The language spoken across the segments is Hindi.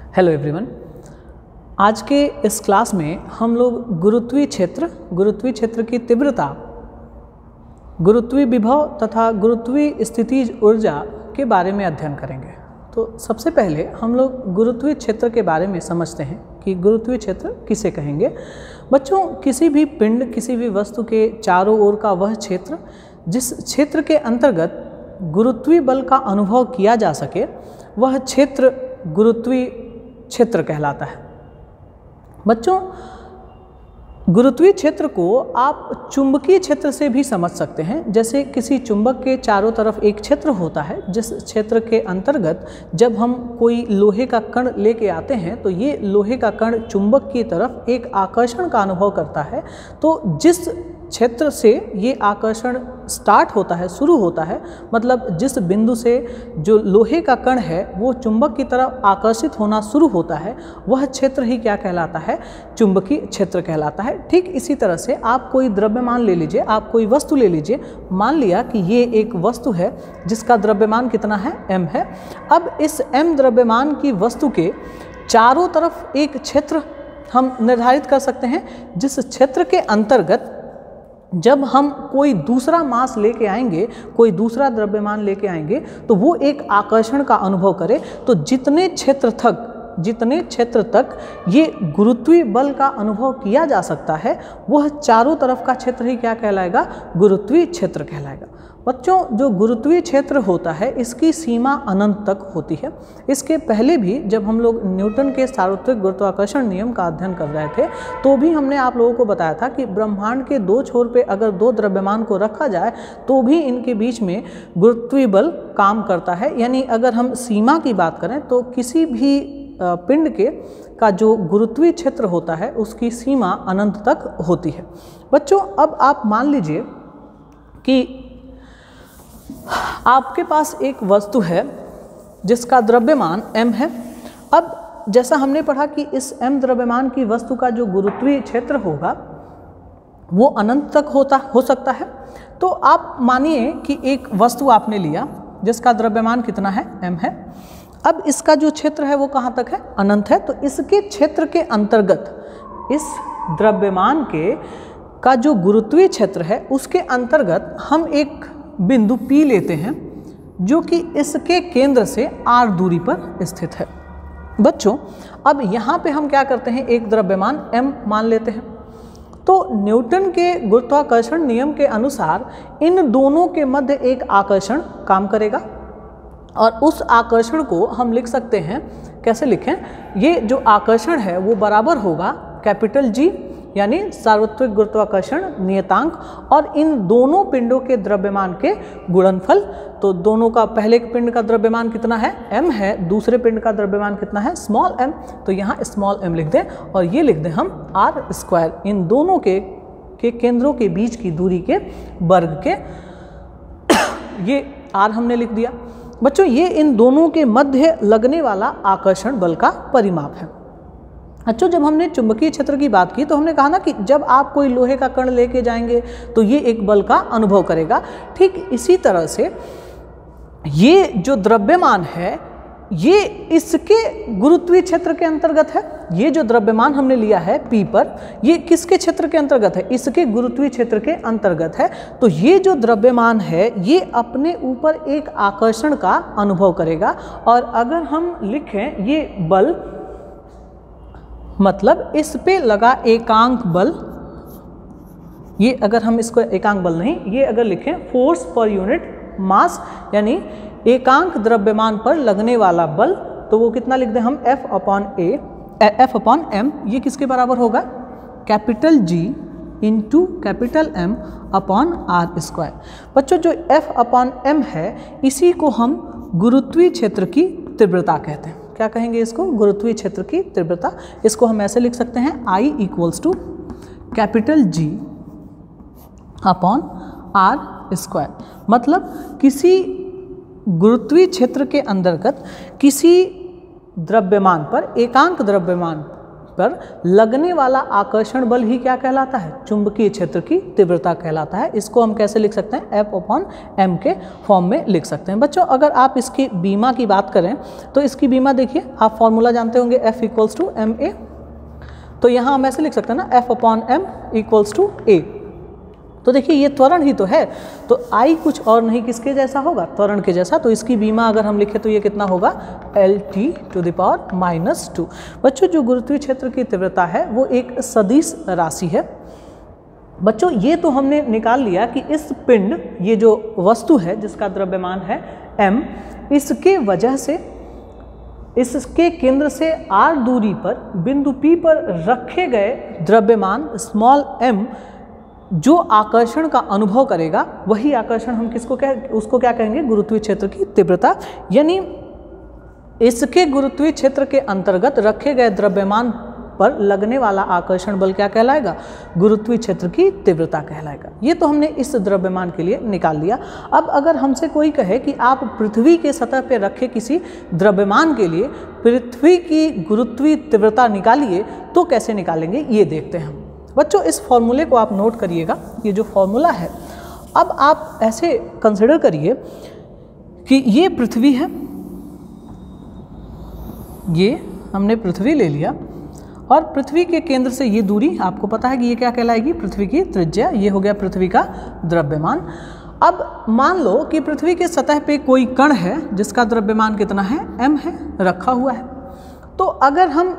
Hello everyone. आज के इस क्लास में हम लोग गुरुत्वीय क्षेत्र की तीव्रता, गुरुत्वीय विभव तथा गुरुत्वीय स्थितिज ऊर्जा के बारे में अध्ययन करेंगे। तो सबसे पहले हम लोग गुरुत्वीय क्षेत्र के बारे में समझते हैं कि गुरुत्वीय क्षेत्र किसे कहेंगे। बच्चों, किसी भी पिंड, किसी भी वस्तु के चारों ओर का वह क्षेत्र जिस क्षेत्र के अंतर्गत गुरुत्वीय बल का अनुभव किया जा सके, वह क्षेत्र गुरुत्वीय क्षेत्र कहलाता है। बच्चों, गुरुत्वीय क्षेत्र को आप चुंबकीय क्षेत्र से भी समझ सकते हैं। जैसे किसी चुंबक के चारों तरफ एक क्षेत्र होता है, जिस क्षेत्र के अंतर्गत जब हम कोई लोहे का कण लेके आते हैं तो ये लोहे का कण चुंबक की तरफ एक आकर्षण का अनुभव करता है। तो जिस क्षेत्र से ये आकर्षण स्टार्ट होता है, शुरू होता है, मतलब जिस बिंदु से जो लोहे का कण है वो चुंबक की तरफ आकर्षित होना शुरू होता है, वह क्षेत्र ही क्या कहलाता है? चुंबकीय क्षेत्र कहलाता है। ठीक इसी तरह से आप कोई द्रव्यमान ले लीजिए, आप कोई वस्तु ले लीजिए। मान लिया कि ये एक वस्तु है जिसका द्रव्यमान कितना है? m है। अब इस m द्रव्यमान की वस्तु के चारों तरफ एक क्षेत्र हम निर्धारित कर सकते हैं, जिस क्षेत्र के अंतर्गत जब हम कोई दूसरा मास लेके आएंगे, कोई दूसरा द्रव्यमान लेके आएंगे, तो वो एक आकर्षण का अनुभव करे। तो जितने क्षेत्र तक ये गुरुत्वीय बल का अनुभव किया जा सकता है, वह चारों तरफ का क्षेत्र ही क्या कहलाएगा? गुरुत्वीय क्षेत्र कहलाएगा। बच्चों, जो गुरुत्वीय क्षेत्र होता है इसकी सीमा अनंत तक होती है। इसके पहले भी जब हम लोग न्यूटन के सार्वत्रिक गुरुत्वाकर्षण नियम का अध्ययन कर रहे थे, तो भी हमने आप लोगों को बताया था कि ब्रह्मांड के दो छोर पे अगर दो द्रव्यमान को रखा जाए तो भी इनके बीच में गुरुत्वीय बल काम करता है। यानी अगर हम सीमा की बात करें तो किसी भी पिंड का जो गुरुत्वीय क्षेत्र होता है उसकी सीमा अनंत तक होती है। बच्चों, अब आप मान लीजिए कि आपके पास एक वस्तु है जिसका द्रव्यमान m है। अब जैसा हमने पढ़ा कि इस m द्रव्यमान की वस्तु का जो गुरुत्वीय क्षेत्र होगा वो अनंत तक हो सकता है। तो आप मानिए कि एक वस्तु आपने लिया जिसका द्रव्यमान कितना है? m है। अब इसका जो क्षेत्र है वो कहाँ तक है? अनंत है। तो इसके क्षेत्र के अंतर्गत इस द्रव्यमान का जो गुरुत्वीय क्षेत्र है उसके अंतर्गत हम एक बिंदु P लेते हैं जो कि इसके केंद्र से r दूरी पर स्थित है। बच्चों, अब यहाँ पे हम क्या करते हैं? एक द्रव्यमान m मान लेते हैं। तो न्यूटन के गुरुत्वाकर्षण नियम के अनुसार इन दोनों के मध्य एक आकर्षण काम करेगा और उस आकर्षण को हम लिख सकते हैं। कैसे लिखें? ये जो आकर्षण है वो बराबर होगा कैपिटल G यानी सार्वत्रिक गुरुत्वाकर्षण नियतांक और इन दोनों पिंडों के द्रव्यमान के गुणनफल। तो दोनों का, पहले पिंड का द्रव्यमान कितना है? m है। दूसरे पिंड का द्रव्यमान कितना है? Small m। तो यहाँ स्मॉल m लिख दें और ये लिख दें हम r²। इन दोनों के केंद्रों के बीच की दूरी के वर्ग के ये r हमने लिख दिया। बच्चों, ये इन दोनों के मध्य लगने वाला आकर्षण बल का परिमाप है। अच्छा, जब हमने चुंबकीय क्षेत्र की बात की तो हमने कहा ना कि जब आप कोई लोहे का कण लेके जाएंगे तो ये एक बल का अनुभव करेगा। ठीक इसी तरह से ये जो द्रव्यमान है ये इसके गुरुत्वीय क्षेत्र के अंतर्गत है। ये जो द्रव्यमान हमने लिया है P पर, ये किसके क्षेत्र के अंतर्गत है? इसके गुरुत्वीय क्षेत्र के अंतर्गत है। तो ये जो द्रव्यमान है ये अपने ऊपर एक आकर्षण का अनुभव करेगा। और अगर हम लिखें ये बल, मतलब इस पे लगा एकांक बल, ये अगर हम इसको एकांक बल नहीं, ये अगर लिखें फोर्स पर यूनिट मास, यानी एकांक द्रव्यमान पर लगने वाला बल, तो वो कितना लिख दें हम? F/m। ये किसके बराबर होगा? Capital G into capital M upon r²। बच्चों, जो F/m है इसी को हम गुरुत्वीय क्षेत्र की तीव्रता कहते हैं। क्या कहेंगे इसको? गुरुत्वीय क्षेत्र की तीव्रता। इसको हम ऐसे लिख सकते हैं I = capital G upon r²। मतलब किसी गुरुत्वीय क्षेत्र के अंतर्गत किसी द्रव्यमान पर, एकांक द्रव्यमान पर लगने वाला आकर्षण बल ही क्या कहलाता है? चुंबकीय क्षेत्र की तीव्रता कहलाता है। इसको हम कैसे लिख सकते हैं? F/m के फॉर्म में लिख सकते हैं। बच्चों अगर आप इसकी बीमा की बात करें तो इसकी बीमा देखिए, आप फॉर्मूला जानते होंगे F = ma, तो यहाँ हम ऐसे लिख सकते हैं ना, F/m = a। तो देखिए ये त्वरण ही तो है, तो I कुछ और नहीं किसके जैसा होगा? त्वरण के जैसा। तो इसकी बीमा अगर हम लिखें तो ये कितना होगा? Lt⁻²। बच्चों जो गुरुत्वीय क्षेत्र की तीव्रता है वो एक सदिश राशि है। बच्चों ये तो हमने निकाल लिया कि इस पिंड, ये जो वस्तु है जिसका द्रव्यमान है m, इसके वजह से इसके केंद्र से r दूरी पर बिंदु P पर रखे गए द्रव्यमान m जो आकर्षण का अनुभव करेगा, वही आकर्षण हम उसको क्या कहेंगे? गुरुत्वीय क्षेत्र की तीव्रता। यानी इसके गुरुत्वीय क्षेत्र के अंतर्गत रखे गए द्रव्यमान पर लगने वाला आकर्षण बल क्या कहलाएगा? गुरुत्वीय क्षेत्र की तीव्रता कहलाएगा। ये तो हमने इस द्रव्यमान के लिए निकाल लिया। अब अगर हमसे कोई कहे कि आप पृथ्वी के सतह पर रखे किसी द्रव्यमान के लिए पृथ्वी की गुरुत्वीय तीव्रता निकालिए, तो कैसे निकालेंगे ये देखते हैं हम। बच्चों इस फॉर्मूले को आप नोट करिएगा, ये जो फॉर्मूला है, अब आप ऐसे कंसिडर करिए कि ये पृथ्वी है, ये हमने पृथ्वी ले लिया और पृथ्वी के केंद्र से ये दूरी आपको पता है कि ये क्या कहलाएगी? पृथ्वी की त्रिज्या। ये हो गया पृथ्वी का द्रव्यमान। अब मान लो कि पृथ्वी के सतह पे कोई कण है जिसका द्रव्यमान कितना है? m है, रखा हुआ है। तो अगर हम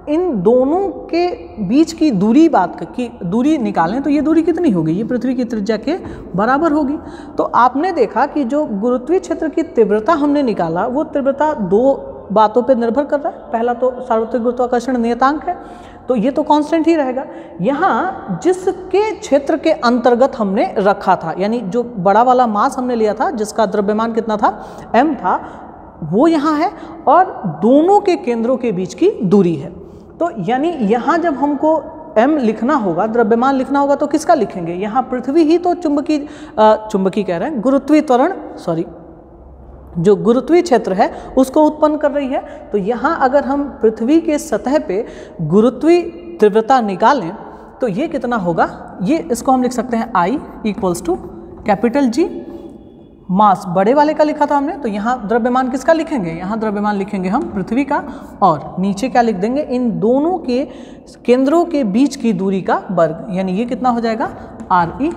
इन दोनों के बीच की दूरी निकालें तो ये दूरी कितनी होगी? ये पृथ्वी की त्रिज्या के बराबर होगी। तो आपने देखा कि जो गुरुत्वीय क्षेत्र की तीव्रता हमने निकाला, वो तीव्रता दो बातों पे निर्भर कर रहा है। पहला तो सार्वत्रिक गुरुत्वाकर्षण नियतांक है, तो ये तो कांस्टेंट ही रहेगा। यहाँ जिसके क्षेत्र के अंतर्गत हमने रखा था, यानी जो बड़ा वाला मास हमने लिया था जिसका द्रव्यमान कितना था? m था, वो यहाँ है और दोनों के केंद्रों के बीच की दूरी है। तो यानी यहाँ जब हमको m लिखना होगा, द्रव्यमान लिखना होगा, तो किसका लिखेंगे? यहाँ पृथ्वी ही तो चुंबकीय कह रहे हैं, गुरुत्वीय त्वरण जो गुरुत्वीय क्षेत्र है उसको उत्पन्न कर रही है। तो यहाँ अगर हम पृथ्वी के सतह पे गुरुत्वीय तीव्रता निकालें तो ये कितना होगा? ये इसको हम लिख सकते हैं I = G। मास बड़े वाले का लिखा था हमने, तो यहाँ द्रव्यमान किसका लिखेंगे? यहाँ द्रव्यमान लिखेंगे हम पृथ्वी का, और नीचे क्या लिख देंगे? इन दोनों के केंद्रों के बीच की दूरी का वर्ग, यानी ये कितना हो जाएगा? Re²।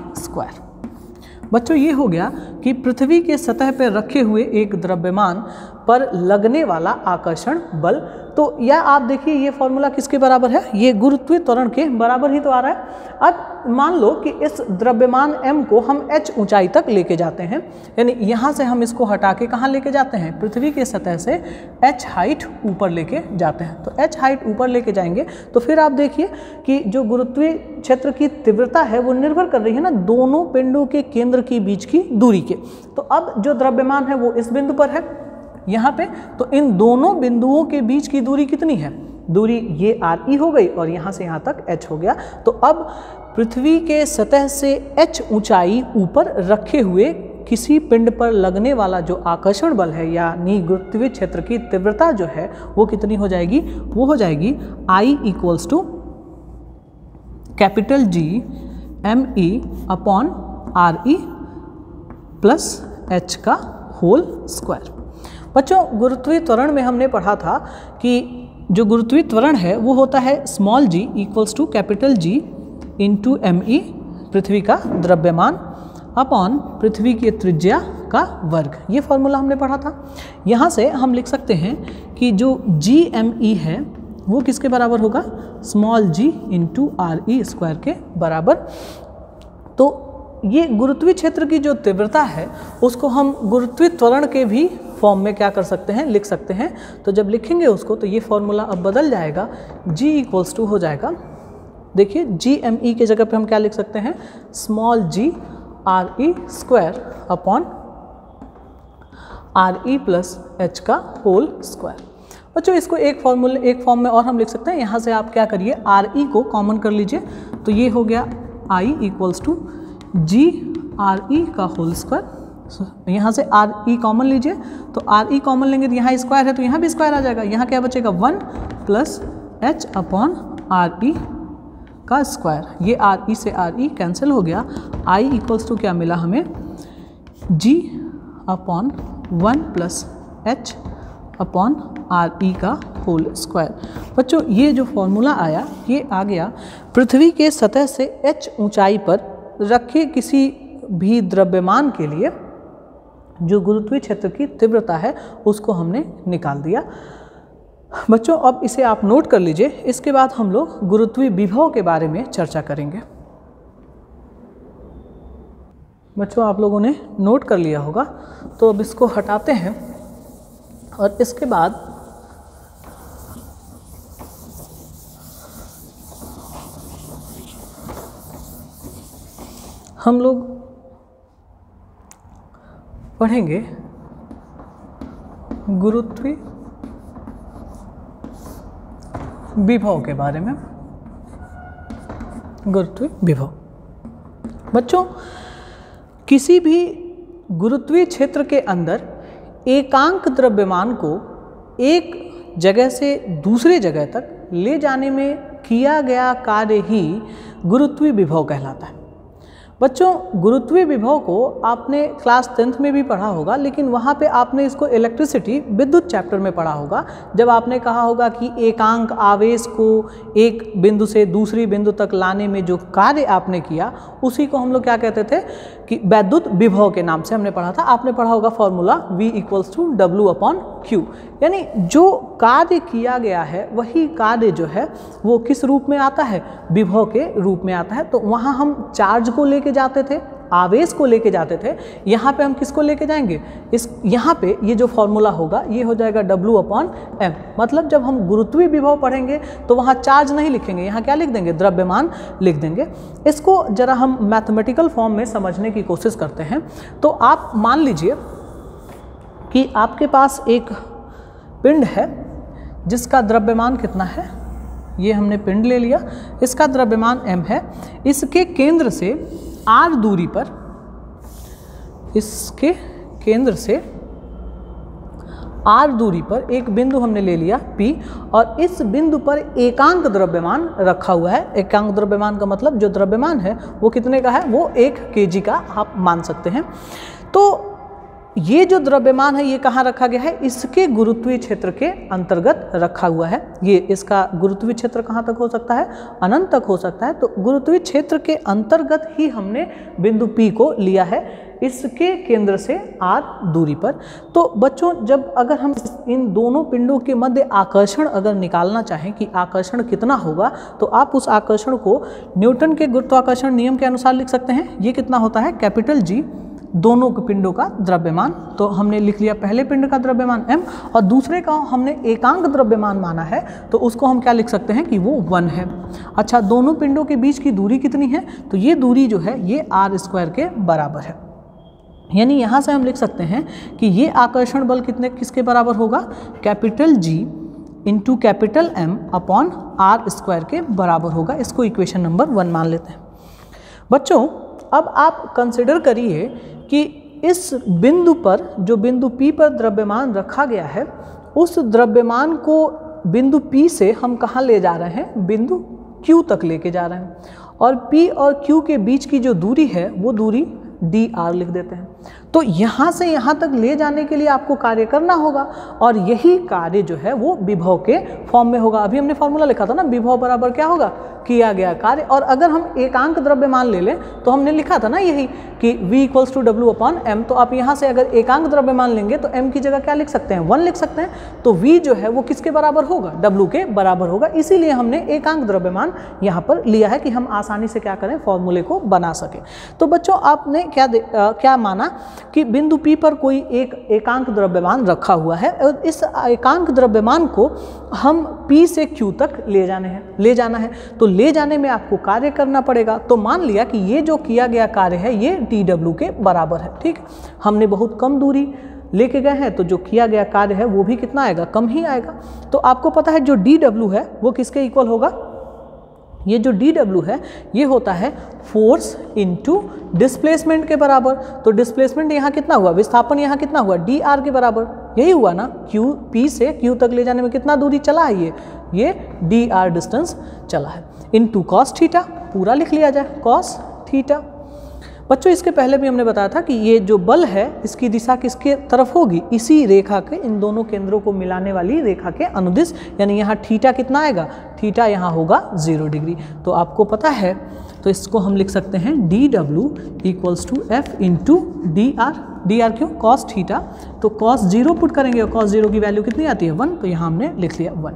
बच्चों ये हो गया कि पृथ्वी के सतह पर रखे हुए एक द्रव्यमान पर लगने वाला आकर्षण बल। तो यह आप देखिए ये फॉर्मूला किसके बराबर है? ये गुरुत्वीय त्वरण के बराबर ही तो आ रहा है। अब मान लो कि इस द्रव्यमान m को हम h ऊंचाई तक लेके जाते हैं, यानी यहाँ से हम इसको हटा के कहाँ लेके जाते हैं? पृथ्वी के सतह से h हाइट ऊपर लेके जाते हैं। तो h हाइट ऊपर लेके जाएंगे तो फिर आप देखिए कि जो गुरुत्वीय क्षेत्र की तीव्रता है वो निर्भर कर रही है ना दोनों पिंडों के केंद्र के बीच की दूरी के। तो अब जो द्रव्यमान है वो इस बिंदु पर है यहाँ पे, तो इन दोनों बिंदुओं के बीच की दूरी कितनी है? दूरी ये Re हो गई और यहाँ से यहाँ तक h हो गया। तो अब पृथ्वी के सतह से h ऊंचाई ऊपर रखे हुए किसी पिंड पर लगने वाला जो आकर्षण बल है यानी गुरुत्वीय क्षेत्र की तीव्रता जो है वो कितनी हो जाएगी? वो हो जाएगी I = G me/Re + h का होल स्क्वायर। बच्चों गुरुत्वीय त्वरण में हमने पढ़ा था कि जो गुरुत्वीय त्वरण है वो होता है g = G × me, पृथ्वी का द्रव्यमान अपॉन पृथ्वी की त्रिज्या का वर्ग। ये फॉर्मूला हमने पढ़ा था। यहाँ से हम लिख सकते हैं कि जो Gme है वो किसके बराबर होगा? g × Re² के बराबर। तो ये गुरुत्वीय क्षेत्र की जो तीव्रता है उसको हम गुरुत्वीय त्वरण के भी फॉर्म में क्या कर सकते हैं? लिख सकते हैं। तो जब लिखेंगे उसको तो ये फॉर्मूला अब बदल जाएगा, G = हो जाएगा, देखिए Gme के जगह पे हम क्या लिख सकते हैं? g Re² upon Re + h का होल स्क्वायर। बच्चों इसको एक फॉर्म में और हम लिख सकते हैं। यहाँ से आप क्या करिए? Re को कॉमन कर लीजिए, तो ये हो गया I = G Re का होल स्क्वायर। यहाँ से Re कॉमन लीजिए, तो Re कॉमन लेंगे तो यहाँ स्क्वायर है तो यहाँ भी स्क्वायर आ जाएगा। यहाँ क्या बचेगा? 1 + एच अपॉन आर ई का स्क्वायर। ये आर ई से आर ई कैंसिल हो गया। आई इक्वल्स टू क्या मिला हमें, g upon 1 plus H upon are e का होल स्क्वायर। बच्चों ये जो फॉर्मूला आया ये आ गया पृथ्वी के सतह से h ऊंचाई पर रखे किसी भी द्रव्यमान के लिए जो गुरुत्वीय क्षेत्र की तीव्रता है उसको हमने निकाल दिया। बच्चों अब इसे आप नोट कर लीजिए, इसके बाद हम लोग गुरुत्वीय विभव के बारे में चर्चा करेंगे। बच्चों आप लोगों ने नोट कर लिया होगा, तो अब इसको हटाते हैं और इसके बाद हम लोग पढ़ेंगे गुरुत्वीय विभव के बारे में। गुरुत्वीय विभव बच्चों, किसी भी गुरुत्वीय क्षेत्र के अंदर एकांक द्रव्यमान को एक जगह से दूसरे जगह तक ले जाने में किया गया कार्य ही गुरुत्वीय विभव कहलाता है। बच्चों गुरुत्वीय विभव को आपने क्लास 10th में भी पढ़ा होगा, लेकिन वहाँ पे आपने इसको इलेक्ट्रिसिटी विद्युत चैप्टर में पढ़ा होगा, जब आपने कहा होगा कि एकांक आवेश को एक बिंदु से दूसरी बिंदु तक लाने में जो कार्य आपने किया उसी को हम लोग क्या कहते थे कि वैद्युत विभव के नाम से हमने पढ़ा था। आपने पढ़ा होगा formula V equals to W/Q, यानी जो कार्य किया गया है वही कार्य जो है वो किस रूप में आता है, विभव के रूप में आता है। तो वहाँ हम चार्ज को लेके जाते थे, आवेश को लेके जाते थे, यहाँ पे हम किसको लेके जाएंगे, इस यहाँ पे ये जो फॉर्मूला होगा ये हो जाएगा W/M। मतलब जब हम गुरुत्वीय विभव पढ़ेंगे तो वहाँ चार्ज नहीं लिखेंगे, यहाँ क्या लिख देंगे, द्रव्यमान लिख देंगे। इसको जरा हम मैथमेटिकल फॉर्म में समझने की कोशिश करते हैं। तो आप मान लीजिए कि आपके पास एक पिंड है जिसका द्रव्यमान कितना है, ये हमने पिंड ले लिया, इसका द्रव्यमान m है। इसके केंद्र से r दूरी पर, इसके केंद्र से r दूरी पर एक बिंदु हमने ले लिया P, और इस बिंदु पर एकांक द्रव्यमान रखा हुआ है। एकांक द्रव्यमान का मतलब जो द्रव्यमान है वो कितने का है, वो 1 kg का आप मान सकते हैं। तो ये जो द्रव्यमान है ये कहाँ रखा गया है, इसके गुरुत्वीय क्षेत्र के अंतर्गत रखा हुआ है। ये इसका गुरुत्वीय क्षेत्र कहाँ तक हो सकता है, अनंत तक हो सकता है। तो गुरुत्वीय क्षेत्र के अंतर्गत ही हमने बिंदु P को लिया है, इसके केंद्र से r दूरी पर। तो बच्चों जब अगर हम इन दोनों पिंडों के मध्य आकर्षण अगर निकालना चाहें कि आकर्षण कितना होगा, तो आप उस आकर्षण को न्यूटन के गुरुत्वाकर्षण नियम के अनुसार लिख सकते हैं। ये कितना होता है, कैपिटल G, दोनों के पिंडों का द्रव्यमान। तो हमने लिख लिया पहले पिंड का द्रव्यमान m, और दूसरे का हमने एकांक द्रव्यमान माना है तो उसको हम क्या लिख सकते हैं कि वो 1 है। अच्छा, दोनों पिंडों के बीच की दूरी कितनी है, तो ये दूरी जो है ये r² के बराबर है। यानी यहाँ से हम लिख सकते हैं कि ये आकर्षण बल किसके बराबर होगा, capital G into capital M upon r² के बराबर होगा। इसको इक्वेशन नंबर 1 मान लेते हैं। बच्चों अब आप कंसिडर करिए कि इस बिंदु पर, जो बिंदु P पर द्रव्यमान रखा गया है, उस द्रव्यमान को बिंदु P से हम कहाँ ले जा रहे हैं, बिंदु Q तक लेके जा रहे हैं, और P और Q के बीच की जो दूरी है वो दूरी dr लिख देते हैं। तो यहाँ से यहाँ तक ले जाने के लिए आपको कार्य करना होगा, और यही कार्य जो है वो विभव के फॉर्म में होगा। अभी हमने फॉर्मूला लिखा था ना, विभव बराबर क्या होगा, किया गया कार्य। और अगर हम एकांक द्रव्यमान ले लें तो हमने लिखा था ना यही कि V इक्वल्स टू W/M। तो आप यहाँ से अगर एकांक द्रव्यमान लेंगे तो M की जगह क्या लिख सकते हैं, 1 लिख सकते हैं। तो V जो है वो किसके बराबर होगा, W के बराबर होगा। इसीलिए हमने एकांक द्रव्यमान यहाँ पर लिया है कि हम आसानी से क्या करें, फॉर्मूले को बना सकें। तो बच्चों आपने क्या माना कि बिंदु P पर कोई एक एकांक द्रव्यमान रखा हुआ है, और इस एकांक द्रव्यमान को हम P से Q तक ले जाना है। तो ले जाने में आपको कार्य करना पड़ेगा। तो मान लिया कि ये जो किया गया कार्य है ये dW के बराबर है। ठीक, हमने बहुत कम दूरी लेके गए हैं, तो जो किया गया कार्य है वो भी कितना आएगा, कम ही आएगा। तो आपको पता है जो dW है वो किसके इक्वल होगा, ये जो dW है ये होता है फोर्स इनटू डिस्प्लेसमेंट के बराबर। तो डिस्प्लेसमेंट यहाँ कितना हुआ, विस्थापन यहाँ कितना हुआ, dr के बराबर, यही हुआ ना। P से Q तक ले जाने में कितना दूरी चला है, ये ये dr डिस्टेंस चला है, इनटू कॉस थीटा, पूरा लिख लिया जाए कॉस थीटा। बच्चों इसके पहले भी हमने बताया था कि ये जो बल है इसकी दिशा किसके तरफ होगी, इसी रेखा के, इन दोनों केंद्रों को मिलाने वाली रेखा के अनुदिश, यानी यहाँ थीटा कितना आएगा, थीटा यहाँ होगा 0 डिग्री। तो आपको पता है, तो इसको हम लिख सकते हैं dw equals to F into dr क्यों, कॉस थीटा, तो कॉस 0 पुट करेंगे और कॉस 0 की वैल्यू कितनी आती है 1, तो यहाँ हमने लिख लिया 1।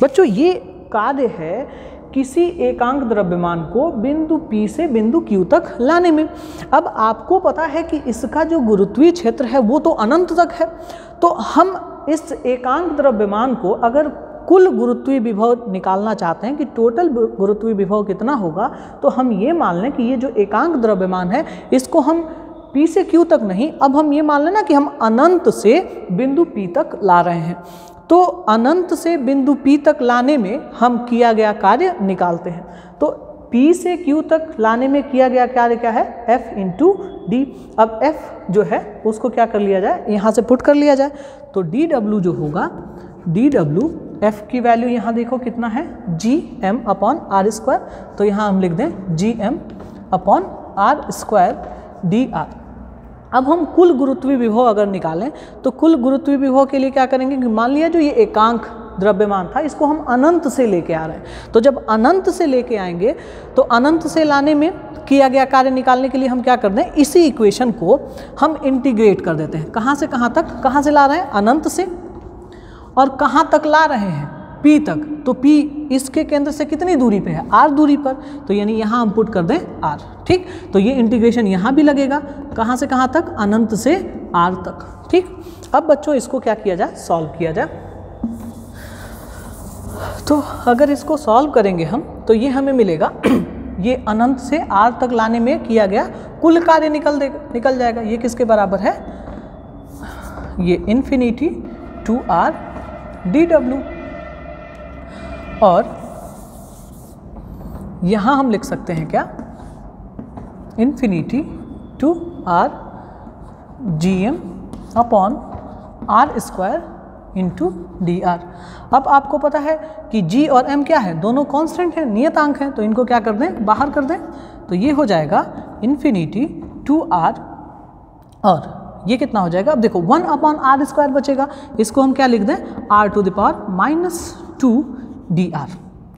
बच्चों ये कार्य है किसी एकांक द्रव्यमान को बिंदु P से बिंदु Q तक लाने में। अब आपको पता है कि इसका जो गुरुत्वीय क्षेत्र है वो तो अनंत तक है, तो हम इस एकांक द्रव्यमान को अगर कुल गुरुत्वीय विभव निकालना चाहते हैं कि टोटल गुरुत्वीय विभव कितना होगा, तो हम ये मान लें कि ये जो एकांक द्रव्यमान है इसको हम P से Q तक नहीं, अब हम ये मान लेना कि हम अनंत से बिंदु P तक ला रहे हैं। तो अनंत से बिंदु P तक लाने में हम किया गया कार्य निकालते हैं। तो P से Q तक लाने में किया गया कार्य क्या है, F इंटू डी। अब F जो है उसको क्या कर लिया जाए, यहाँ से पुट कर लिया जाए, तो dw जो होगा, dw F की वैल्यू यहाँ देखो कितना है, gm अपॉन आर स्क्वायर, तो यहाँ हम लिख दें gm upon R square dr। अब हम कुल गुरुत्वीय विभव अगर निकालें तो कुल गुरुत्वीय विभव के लिए क्या करेंगे कि मान लिया जो ये एकांक द्रव्यमान था इसको हम अनंत से लेके आ रहे हैं, तो जब अनंत से लेके आएंगे तो अनंत से लाने में किया गया कार्य निकालने के लिए हम क्या कर दें, इसी इक्वेशन को हम इंटीग्रेट कर देते हैं। कहाँ से कहाँ तक, कहाँ से ला रहे हैं, अनंत से, और कहाँ तक ला रहे हैं, P तक, तो P इसके केंद्र से कितनी दूरी पे है, R दूरी पर, तो यानी यहाँ हम पुट कर दें R। ठीक, तो ये इंटीग्रेशन यहाँ भी लगेगा, कहाँ से कहाँ तक, अनंत से R तक। ठीक, अब बच्चों इसको क्या किया जाए, सॉल्व किया जाए। तो अगर इसको सॉल्व करेंगे हम तो ये हमें मिलेगा ये अनंत से R तक लाने में किया गया कुल कार्य निकल जाएगा। ये किसके बराबर है, ये इन्फिनिटी टू R dw, और यहाँ हम लिख सकते हैं क्या, infinity to R gm upon R square into dr। अब आपको पता है कि g और m क्या है, दोनों कांस्टेंट हैं, नियतांक हैं, तो इनको क्या कर दें, बाहर कर दें, तो ये हो जाएगा इन्फिनिटी टू R, और ये कितना हो जाएगा, अब देखो 1 अपॉन आर स्क्वायर बचेगा, इसको हम क्या लिख दें, r⁻² dr।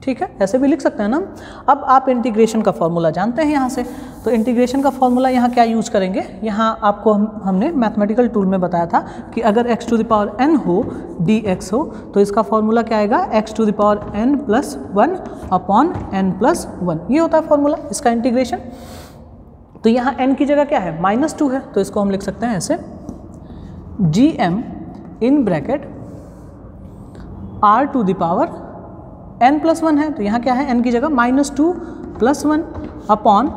ठीक है, ऐसे भी लिख सकते हैं ना। अब आप इंटीग्रेशन का फॉर्मूला जानते हैं यहाँ से, तो इंटीग्रेशन का फॉर्मूला यहाँ क्या यूज करेंगे, यहाँ आपको हमने मैथमेटिकल टूल में बताया था कि अगर x⁻n हो dx हो तो इसका फॉर्मूला क्या आएगा, x⁻n+1 अपॉन n+1, ये होता है फॉर्मूला इसका इंटीग्रेशन। तो यहाँ n की जगह क्या है, -2 है, तो इसको हम लिख सकते हैं ऐसे, gm इन ब्रैकेट r⁻n+1 है, तो यहाँ क्या है, n की जगह -2+1 अपॉन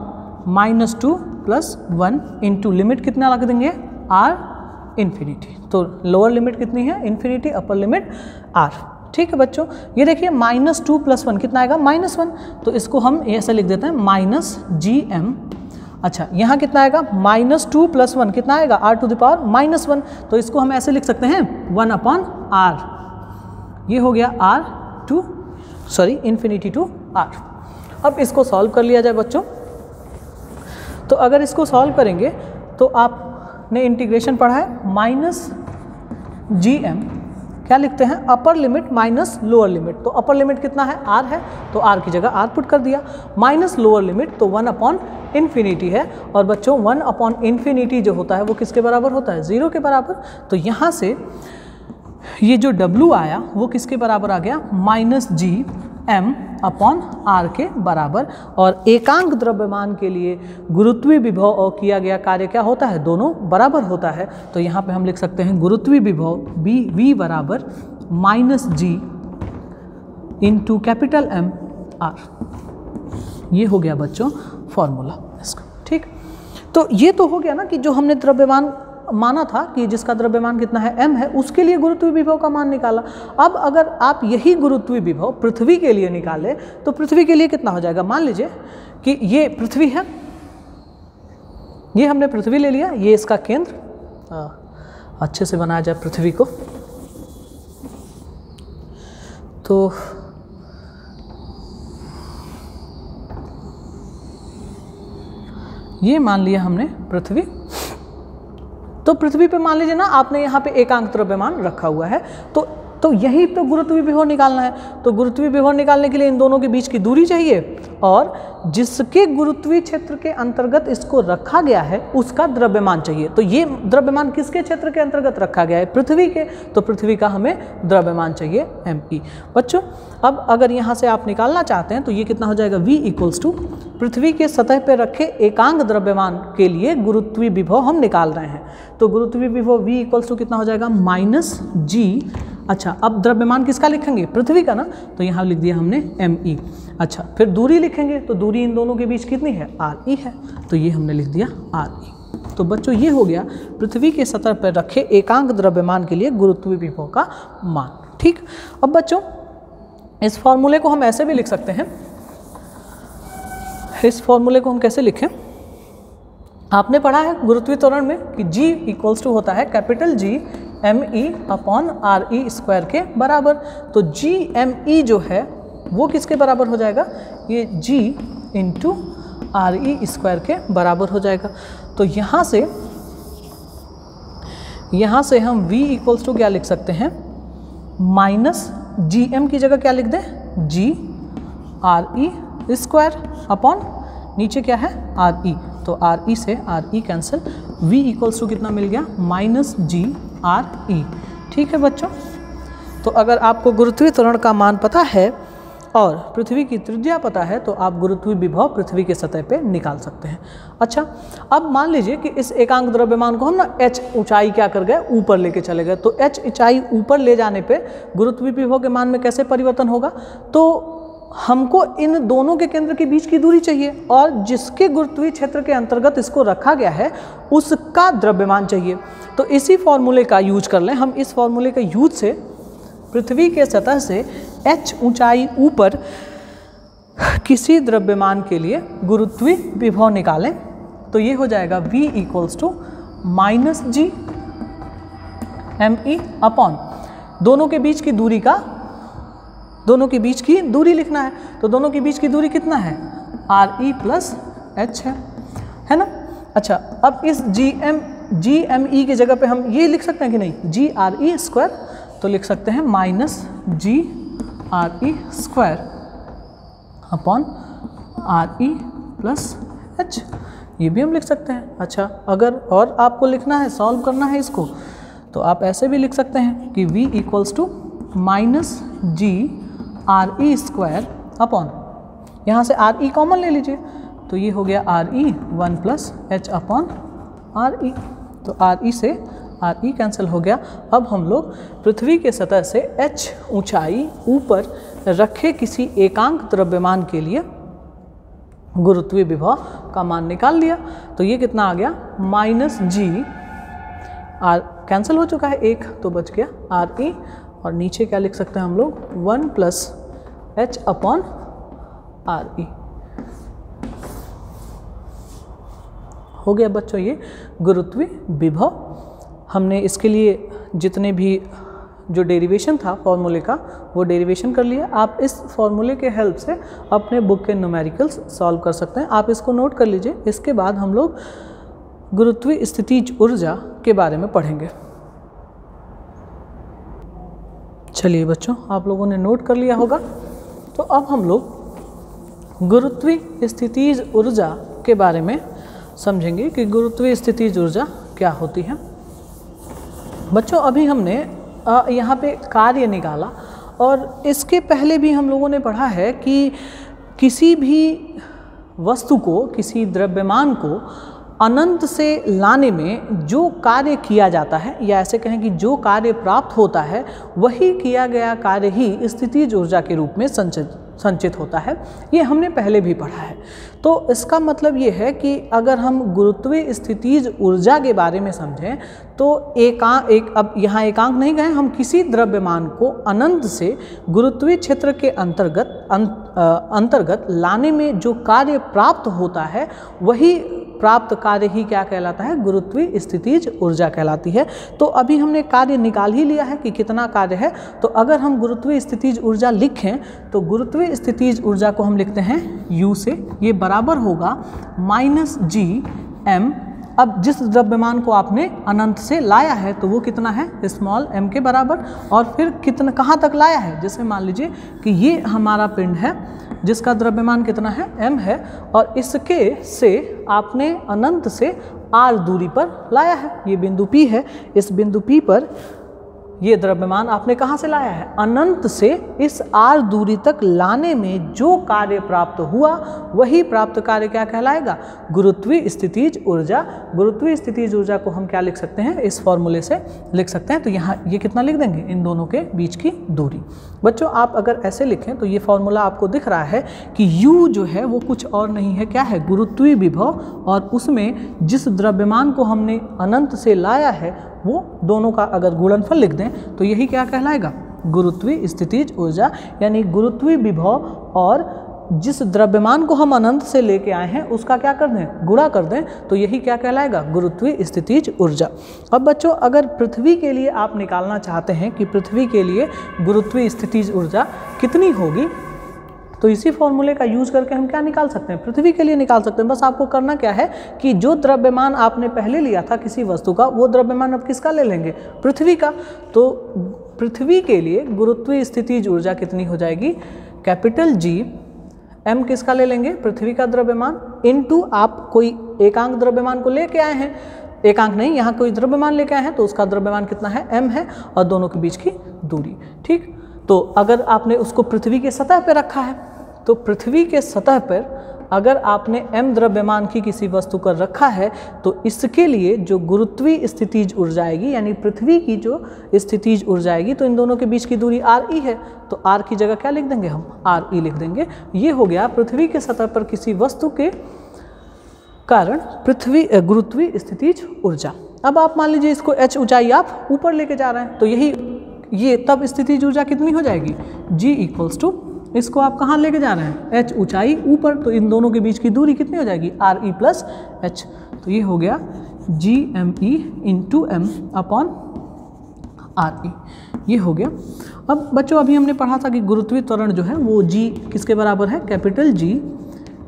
-2+1 इंटू लिमिट कितना लगा देंगे, r इन्फिनिटी। तो लोअर लिमिट कितनी है, इन्फिनिटी, अपर लिमिट r। ठीक है बच्चों, ये देखिए -2+1 कितना आएगा, -1, तो इसको हम ऐसे लिख देते हैं -gm। अच्छा, यहाँ कितना आएगा, -2+1 कितना आएगा, r⁻−1, तो इसको हम ऐसे लिख सकते हैं 1 अपॉन r, ये हो गया इन्फिनिटी टू r। अब इसको सॉल्व कर लिया जाए बच्चों। तो अगर इसको सॉल्व करेंगे तो आपने इंटीग्रेशन पढ़ा है, -gm क्या लिखते हैं, upper limit minus lower limit, तो अपर लिमिट कितना है, r है, तो r की जगह r पुट कर दिया, माइनस लोअर लिमिट तो 1 अपॉन इन्फिनिटी है, और बच्चों 1 अपॉन इन्फिनिटी जो होता है वो किसके बराबर होता है, 0 के बराबर। तो यहाँ से ये जो W आया वो किसके बराबर आ गया, -gm अपॉन r के बराबर। और एकांक द्रव्यमान के लिए गुरुत्वीय विभव और किया गया कार्य क्या होता है, दोनों बराबर होता है। तो यहाँ पे हम लिख सकते हैं गुरुत्वीय विभव v बराबर -g into capital M r। ये हो गया बच्चों फॉर्मूला इसका। ठीक, तो ये तो हो गया ना कि जो हमने द्रव्यमान माना था कि जिसका द्रव्यमान कितना है, m है, उसके लिए गुरुत्वीय विभव का मान निकाला। अब अगर आप यही गुरुत्वीय विभव पृथ्वी के लिए निकालें तो पृथ्वी के लिए कितना हो जाएगा, मान लीजिए कि ये पृथ्वी है, ये हमने पृथ्वी ले लिया, ये इसका केंद्र, अच्छे से बनाया जाए पृथ्वी को। तो ये मान लिया हमने पृथ्वी। तो पृथ्वी पे मान लीजिए ना आपने यहाँ पे एकांक द्रव्यमान रखा हुआ है, तो यही तो गुरुत्वीय विभव निकालना है। तो गुरुत्वीय विभव निकालने के लिए इन दोनों के बीच की दूरी चाहिए, और जिसके गुरुत्वीय क्षेत्र के अंतर्गत इसको रखा गया है उसका द्रव्यमान चाहिए। तो ये द्रव्यमान किसके क्षेत्र के अंतर्गत रखा गया है? पृथ्वी के। तो पृथ्वी का हमें द्रव्यमान चाहिए mE। बच्चों अब अगर यहाँ से आप निकालना चाहते हैं तो ये कितना हो जाएगा? V इक्वल्स टू पृथ्वी के सतह पर रखे एकांक द्रव्यमान के लिए गुरुत्वीय विभव हम निकाल रहे हैं। तो गुरुत्वीय विभव V इक्वल्स टू कितना हो जाएगा? -G। अच्छा, अब द्रव्यमान किसका लिखेंगे? पृथ्वी का ना, तो यहाँ लिख दिया हमने mE। अच्छा, फिर दूरी लिखेंगे, तो दूरी इन दोनों के बीच कितनी है? RE है, तो ये हमने लिख दिया RE। तो बच्चों ये हो गया पृथ्वी के सतह पर रखे एकांक द्रव्यमान के लिए गुरुत्वीय विभव का मान। ठीक, अब बच्चों इस फॉर्मूले को हम ऐसे भी लिख सकते हैं। इस फॉर्मूले को हम कैसे लिखें? आपने पढ़ा है गुरुत्वीय त्वरण में कि G इक्वल्स टू होता है capital G mE upon RE square के बराबर। तो G mE जो है वो किसके बराबर हो जाएगा? ये G इंटू RE स्क्वायर के बराबर हो जाएगा। तो यहाँ से हम V इक्वल्स टू क्या लिख सकते हैं? -GM की जगह क्या लिख दें? G RE स्क्वायर अपॉन नीचे क्या है? RE। तो RE से RE cancel, V equals to कितना मिल गया? -G RE। ठीक है बच्चों, तो अगर आपको गुरुत्वीय त्वरण का मान पता है और पृथ्वी की त्रिज्या पता है तो आप गुरुत्वीय विभव पृथ्वी के सतह पे निकाल सकते हैं। अच्छा, अब मान लीजिए कि इस एकांक द्रव्यमान को हम ना h ऊंचाई क्या कर गए? ऊपर लेके चले गए। तो h ऊंचाई ऊपर ले जाने पे गुरुत्वीय विभव के मान में कैसे परिवर्तन होगा? तो हमको इन दोनों के केंद्र के बीच की दूरी चाहिए, और जिसके गुरुत्वीय क्षेत्र के अंतर्गत इसको रखा गया है उसका द्रव्यमान चाहिए। तो इसी फॉर्मूले का यूज कर लें हम। इस फॉर्मूले का यूज से पृथ्वी के सतह से h ऊंचाई ऊपर किसी द्रव्यमान के लिए गुरुत्वीय विभव निकालें। तो ये हो जाएगा V equals to -G mE upon दोनों के बीच की दूरी का, दोनों के बीच की दूरी लिखना है। तो दोनों के बीच की दूरी कितना है? RE प्लस H है ना। अच्छा, अब इस GME की जगह पे हम ये लिख सकते हैं कि नहीं? GRE स्क्वायर, तो लिख सकते हैं -GRE square upon RE plus H, ये भी हम लिख सकते हैं। अच्छा, अगर और आपको लिखना है, सॉल्व करना है इसको, तो आप ऐसे भी लिख सकते हैं कि V equals to -GRE square upon, यहाँ से RE कॉमन ले लीजिए, तो ये हो गया RE 1 plus H upon RE। तो RE से RE कैंसिल हो गया। अब हम लोग पृथ्वी के सतह से h ऊंचाई ऊपर रखे किसी एकांक द्रव्यमान के लिए गुरुत्वीय विभव का मान निकाल लिया। तो ये कितना आ गया? -G, R कैंसिल हो चुका है, एक तो बच गया RE, और नीचे क्या लिख सकते हैं हम लोग? 1 प्लस H अपॉन RE। हो गया बच्चों ये गुरुत्वीय विभव। हमने इसके लिए जितने भी जो डेरिवेशन था फॉर्मूले का वो डेरिवेशन कर लिया। आप इस फॉर्मूले के हेल्प से अपने बुक के न्यूमेरिकल्स सॉल्व कर सकते हैं। आप इसको नोट कर लीजिए। इसके बाद हम लोग गुरुत्वीय स्थितिज ऊर्जा के बारे में पढ़ेंगे। चलिए बच्चों, आप लोगों ने नोट कर लिया होगा। तो अब हम लोग गुरुत्वीय स्थितिज ऊर्जा के बारे में समझेंगे कि गुरुत्वीय स्थितिज ऊर्जा क्या होती है। बच्चों, अभी हमने यहाँ पे कार्य निकाला, और इसके पहले भी हम लोगों ने पढ़ा है कि किसी भी वस्तु को, किसी द्रव्यमान को अनंत से लाने में जो कार्य किया जाता है, या ऐसे कहें कि जो कार्य प्राप्त होता है, वही किया गया कार्य ही स्थितिज ऊर्जा के रूप में संचित होता है। ये हमने पहले भी पढ़ा है। तो इसका मतलब ये है कि अगर हम गुरुत्वीय स्थितिज ऊर्जा के बारे में समझें तो अब यहाँ एकांक नहीं कहें, हम किसी द्रव्यमान को अनंत से गुरुत्वीय क्षेत्र के अंतर्गत लाने में जो कार्य प्राप्त होता है वही प्राप्त कार्य ही क्या कहलाता है, गुरुत्वीय स्थितिज ऊर्जा कहलाती है। तो अभी हमने कार्य निकाल ही लिया है कि कितना कार्य है। तो अगर हम गुरुत्वीय स्थितिज ऊर्जा लिखें तो गुरुत्वीय स्थितिज ऊर्जा को हम लिखते हैं U से, ये बराबर होगा -Gm। अब जिस द्रव्यमान को आपने अनंत से लाया है तो वो कितना है, स्मॉल m के बराबर। और फिर कितना, कहाँ तक लाया है, जैसे मान लीजिए कि ये हमारा पिंड है जिसका द्रव्यमान कितना है, m है, और इसके से आपने अनंत से r दूरी पर लाया है। ये बिंदु P है, इस बिंदु P पर ये द्रव्यमान आपने कहाँ से लाया है, अनंत से इस r दूरी तक लाने में जो कार्य प्राप्त हुआ वही प्राप्त कार्य क्या कहलाएगा, गुरुत्वीय स्थितिज ऊर्जा। गुरुत्वीय स्थितिज ऊर्जा को हम क्या लिख सकते हैं, इस फॉर्मूले से लिख सकते हैं। तो यहाँ ये कितना लिख देंगे, इन दोनों के बीच की दूरी। बच्चों आप अगर ऐसे लिखें तो ये फॉर्मूला आपको दिख रहा है कि U जो है वो कुछ और नहीं है, क्या है, गुरुत्वीय विभव, और उसमें जिस द्रव्यमान को हमने अनंत से लाया है वो दोनों का अगर गुणनफल लिख दें तो यही क्या कहलाएगा, गुरुत्वीय स्थितिज ऊर्जा। यानी गुरुत्वीय विभव और जिस द्रव्यमान को हम अनंत से लेके आए हैं उसका क्या कर दें, गुणा कर दें, तो यही क्या कहलाएगा, गुरुत्वीय स्थितिज ऊर्जा। अब बच्चों अगर पृथ्वी के लिए आप निकालना चाहते हैं कि पृथ्वी के लिए गुरुत्वीय स्थितिज ऊर्जा कितनी होगी, तो इसी फॉर्मूले का यूज़ करके हम क्या निकाल सकते हैं, पृथ्वी के लिए निकाल सकते हैं। बस आपको करना क्या है कि जो द्रव्यमान आपने पहले लिया था किसी वस्तु का, वो द्रव्यमान अब किसका ले लेंगे, पृथ्वी का। तो पृथ्वी के लिए गुरुत्वीय स्थितिज ऊर्जा कितनी हो जाएगी, कैपिटल G, m किसका ले लेंगे, पृथ्वी का द्रव्यमान, इनटू आप कोई एकांक द्रव्यमान को लेके आए हैं, एकांक नहीं, यहाँ कोई द्रव्यमान लेके आए हैं तो उसका द्रव्यमान कितना है, m है, और दोनों के बीच की दूरी। ठीक, तो अगर आपने उसको पृथ्वी के सतह पर रखा है तो पृथ्वी के सतह पर अगर आपने m द्रव्यमान की किसी वस्तु पर रखा है तो इसके लिए जो गुरुत्वीय स्थितिज ऊर्जा आएगी, यानी पृथ्वी की जो स्थितिज ऊर्जा आएगी, तो इन दोनों के बीच की दूरी RE है, तो R की जगह क्या लिख देंगे, हम RE लिख देंगे। ये हो गया पृथ्वी के सतह पर किसी वस्तु के कारण गुरुत्वीय स्थितिज ऊर्जा। अब आप मान लीजिए इसको h ऊंचाई आप ऊपर लेके जा रहे हैं, तो ये तब स्थितिज ऊर्जा कितनी हो जाएगी, G इक्वल्स टू, इसको आप कहाँ लेके जा रहे हैं, h ऊंचाई ऊपर, तो इन दोनों के बीच की दूरी कितनी हो जाएगी, RE प्लस h। तो ये हो गया GME into m upon RE, ये हो गया। अब बच्चों अभी हमने पढ़ा था कि गुरुत्वीय त्वरण जो है वो G किसके बराबर है, capital G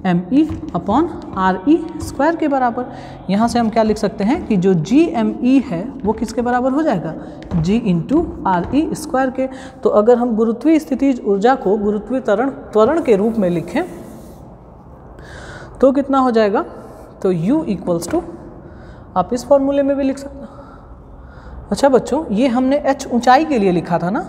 ME upon RE square के बराबर। यहाँ से हम क्या लिख सकते हैं कि जो GME है वो किसके बराबर हो जाएगा, G इंटू RE स्क्वायर के। तो अगर हम गुरुत्वीय स्थितिज ऊर्जा को गुरुत्वीय त्वरण के रूप में लिखें तो कितना हो जाएगा, तो U इक्वल्स टू, आप इस फॉर्मूले में भी लिख सकते हैं। अच्छा बच्चों ये हमने h ऊंचाई के लिए लिखा था ना,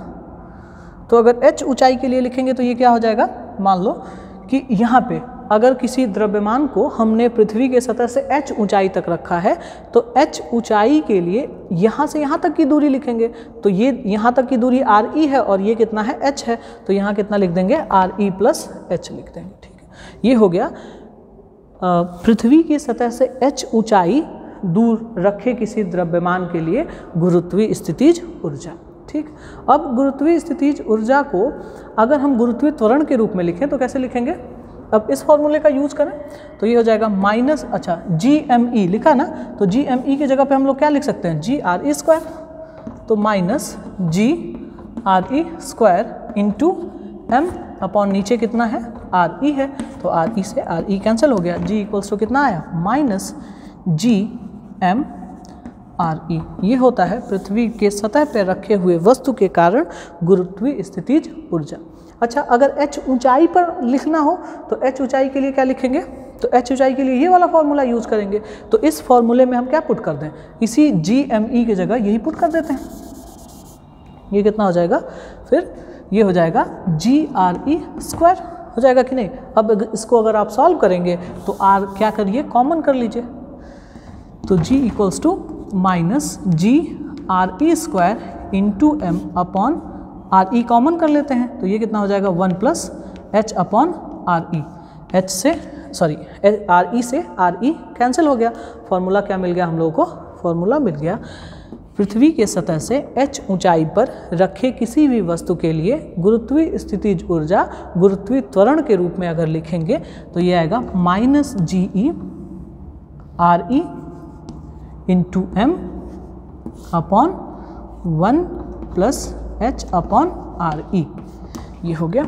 तो अगर h ऊंचाई के लिए लिखेंगे तो ये क्या हो जाएगा, मान लो कि यहाँ पे अगर किसी द्रव्यमान को हमने पृथ्वी के सतह से h ऊंचाई तक रखा है तो h ऊंचाई के लिए यहाँ से यहाँ तक की दूरी लिखेंगे, तो ये यहाँ तक की दूरी RE है और ये कितना है, h है, तो यहाँ कितना लिख देंगे, RE प्लस h लिख देंगे। ठीक है, ये हो गया पृथ्वी की सतह से h ऊंचाई दूर रखे किसी द्रव्यमान के लिए गुरुत्वीय स्थितिज ऊर्जा। ठीक, अब गुरुत्वीय स्थितिज ऊर्जा को अगर हम गुरुत्वीय त्वरण के रूप में लिखें तो कैसे लिखेंगे, अब इस फॉर्मूले का यूज़ करें तो ये हो जाएगा माइनस, अच्छा GME लिखा ना, तो GME की जगह पे हम लोग क्या लिख सकते हैं, GRE स्क्वायर, तो minus GRE square into m upon नीचे कितना है, RE है, तो RE से RE कैंसिल हो गया, G इक्वल्स टू कितना आया, माइनस GM RE। ये होता है पृथ्वी के सतह पर रखे हुए वस्तु के कारण गुरुत्वीय स्थितिज ऊर्जा। अच्छा अगर h ऊंचाई पर लिखना हो तो h ऊंचाई के लिए क्या लिखेंगे, तो h ऊंचाई के लिए ये वाला फॉर्मूला यूज़ करेंगे। तो इस फॉर्मूले में हम क्या पुट कर दें, इसी GME की जगह यही पुट कर देते हैं। ये कितना हो जाएगा, फिर ये हो जाएगा GRE स्क्वायर हो जाएगा कि नहीं। अब इसको अगर आप सॉल्व करेंगे तो r क्या करिए, कॉमन कर लीजिए, तो G equals to minus GRE square into m upon RE common कर लेते हैं, तो ये कितना हो जाएगा, 1 plus h upon RE, h से सॉरी RE से RE कैंसिल हो गया। फॉर्मूला क्या मिल गया हम लोगों को, फॉर्मूला मिल गया पृथ्वी के सतह से h ऊंचाई पर रखे किसी भी वस्तु के लिए गुरुत्वीय स्थितिज ऊर्जा गुरुत्वीय त्वरण के रूप में अगर लिखेंगे तो ये आएगा minus GE R E into M upon 1 plus H upon are E. ये हो गया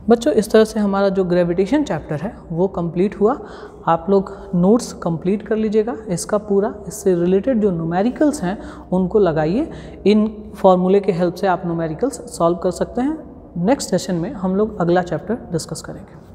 बच्चों। इस तरह से हमारा जो ग्रेविटेशन चैप्टर है वो कंप्लीट हुआ। आप लोग नोट्स कंप्लीट कर लीजिएगा इसका पूरा। इससे रिलेटेड जो न्यूमेरिकल्स हैं उनको लगाइए। इन फॉर्मूले के हेल्प से आप न्यूमेरिकल्स सॉल्व कर सकते हैं। नेक्स्ट सेशन में हम लोग अगला चैप्टर डिस्कस करेंगे।